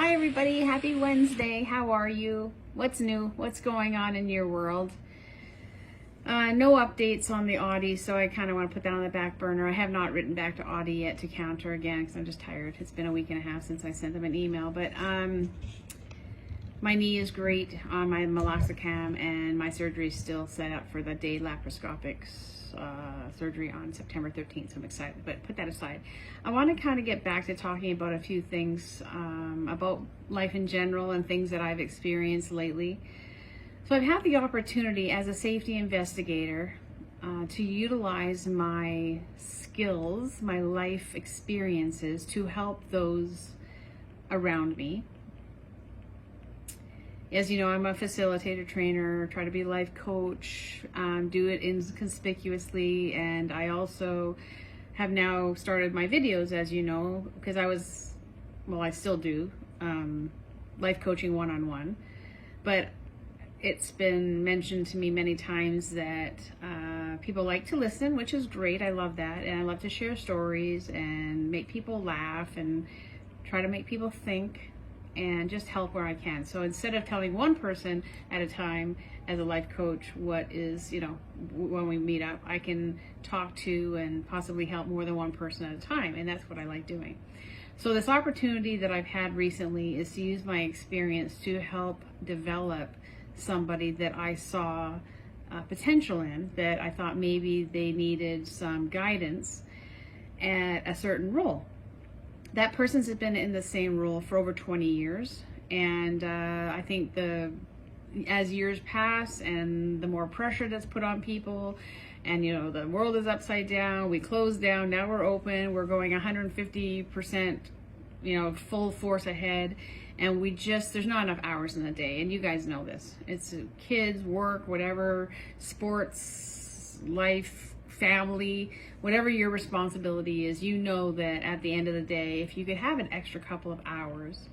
Hi everybody, happy Wednesday. How are you? What's new? What's going on in your world? No updates on the Audi, so I kind of want to put that on the back burner. I have not written back to Audi yet to counter again because I'm just tired. It's been a week and a half since I sent them an email, but my knee is great on my meloxicam, and my surgery is still set up for the day laparoscopic surgery on September 13th, so I'm excited. But put that aside. I want to kind of get back to talking about a few things about life in general and things that I've experienced lately. So I've had the opportunity as a safety investigator to utilize my skills, my life experiences to help those around me. As you know, I'm a facilitator, trainer, try to be a life coach, do it inconspicuously, and I also have now started my videos, as you know, because I still do life coaching one-on-one, but it's been mentioned to me many times that people like to listen, which is great. I love that, and I love to share stories and make people laugh and try to make people think and just help where I can. So instead of telling one person at a time as a life coach what is, when we meet up, I can talk to and possibly help more than one person at a time, and that's what I like doing. So this opportunity that I've had recently is to use my experience to help develop somebody that I saw potential in, that I thought maybe they needed some guidance at a certain role. That person's been in the same role for over 20 years, and I think as years pass and the more pressure that's put on people, and the world is upside down, we closed down, now we're open, we're going 150% full force ahead, and there's not enough hours in the day, and you guys know this. It's kids, work, whatever, sports, life, family, whatever your responsibility is, that at the end of the day, if you could have an extra couple of hours,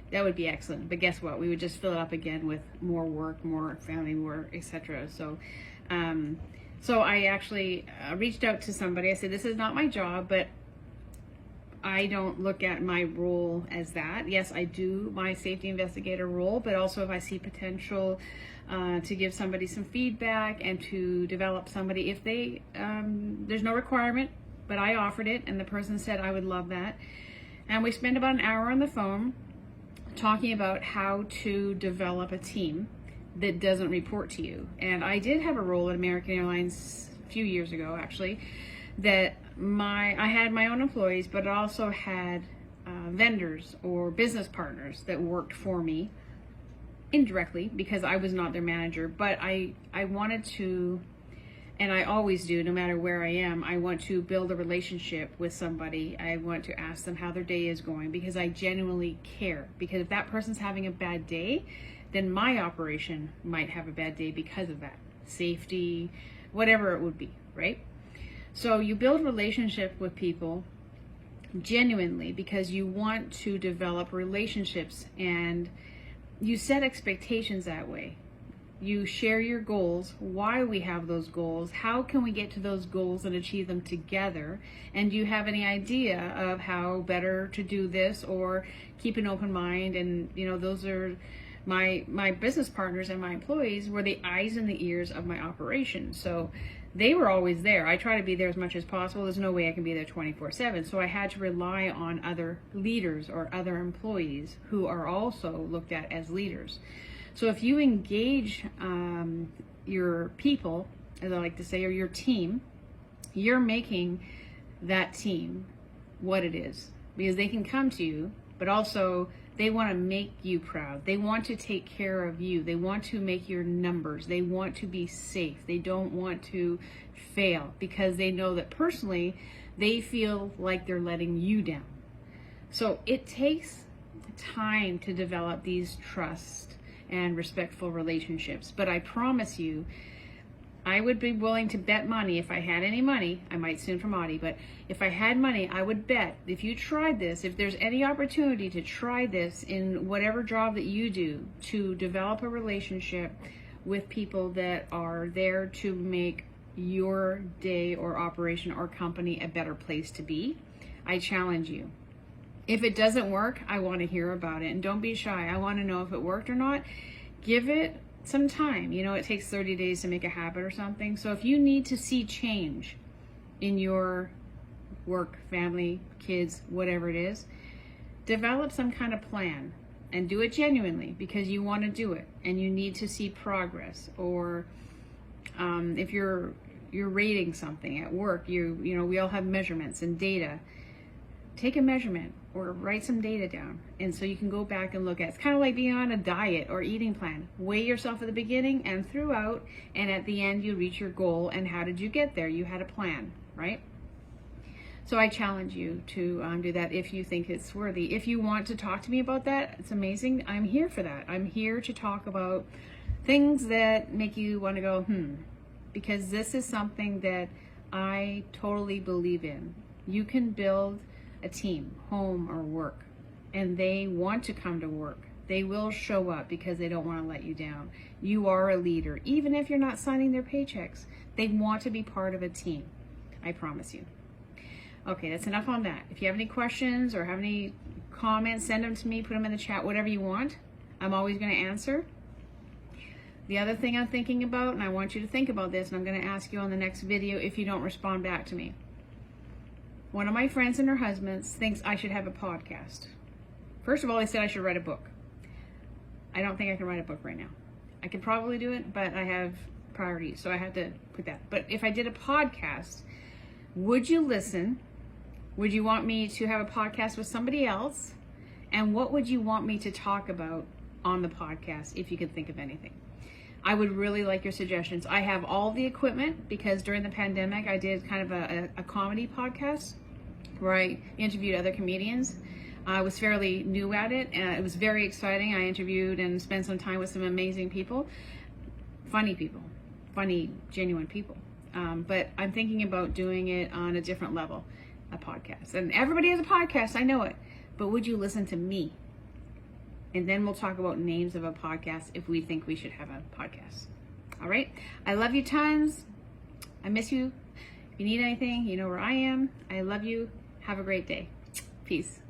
that would be excellent. But guess what? We would just fill it up again with more work, more family, more etc. So I actually reached out to somebody. I said, this is not my job, but I don't look at my role as that. Yes, I do my safety investigator role, but also if I see potential to give somebody some feedback and to develop somebody, if there's no requirement, but I offered it and the person said I would love that. And we spent about an hour on the phone talking about how to develop a team that doesn't report to you. And I did have a role at American Airlines a few years ago, actually, that I had my own employees, but I also had vendors or business partners that worked for me indirectly because I was not their manager. But I wanted to, and I always do, no matter where I am, I want to build a relationship with somebody. I want to ask them how their day is going because I genuinely care. Because if that person's having a bad day, then my operation might have a bad day because of that. Safety, whatever it would be, right? So you build relationship with people genuinely because you want to develop relationships, and you set expectations that way. You share your goals, why we have those goals, how can we get to those goals and achieve them together, and do you have any idea of how better to do this, or keep an open mind. And those are my business partners and my employees were the eyes and the ears of my operation. So they were always there. I try to be there as much as possible. There's no way I can be there 24/7. So I had to rely on other leaders or other employees who are also looked at as leaders. So if you engage your people, as I like to say, or your team, you're making that team what it is, because they can come to you, but also they want to make you proud. They want to take care of you. They want to make your numbers. They want to be safe. They don't want to fail because they know that personally they feel like they're letting you down. So it takes time to develop these trust and respectful relationships. But I promise you, I would be willing to bet money, if I had any money, I might soon from Audi, but if I had money, I would bet if you tried this, if there's any opportunity to try this in whatever job that you do, to develop a relationship with people that are there to make your day or operation or company a better place to be, I challenge you. If it doesn't work, I want to hear about it. And don't be shy. I want to know if it worked or not. Give it some time. You know, it takes 30 days to make a habit or something. So if you need to see change in your work, family, kids, whatever it is, develop some kind of plan and do it genuinely because you want to do it and you need to see progress. Or if you're rating something at work, you know, we all have measurements and data. Take a measurement or write some data down, and so you can go back and look at. It's kind of like being on a diet or eating plan. Weigh yourself at the beginning and throughout, and at the end you reach your goal. And how did you get there? You had a plan, right? So I challenge you to do that if you think it's worthy. If you want to talk to me about that, it's amazing. I'm here for that. I'm here to talk about things that make you want to go, because this is something that I totally believe in. You can build a team, home or work, and they want to come to work. They will show up because they don't want to let you down. You are a leader. Even if you're not signing their paychecks, they want to be part of a team. I promise you. Okay, that's enough on that. If you have any questions or have any comments, send them to me, put them in the chat, whatever you want. I'm always going to answer. The other thing I'm thinking about, and I want you to think about this, and I'm going to ask you on the next video if you don't respond back to me. One of my friends and her husband thinks I should have a podcast. First of all, they said I should write a book. I don't think I can write a book right now. I could probably do it, but I have priorities, so I have to put that. But if I did a podcast, would you listen? Would you want me to have a podcast with somebody else? And what would you want me to talk about on the podcast, if you could think of anything? I would really like your suggestions. I have all the equipment because during the pandemic, I did kind of a comedy podcast where I interviewed other comedians. I was fairly new at it, and it was very exciting. I interviewed and spent some time with some amazing people, funny, genuine people. But I'm thinking about doing it on a different level, a podcast. And everybody has a podcast, I know it. But would you listen to me? And then we'll talk about names of a podcast if we think we should have a podcast. All right? I love you tons. I miss you. If you need anything, you know where I am. I love you. Have a great day. Peace.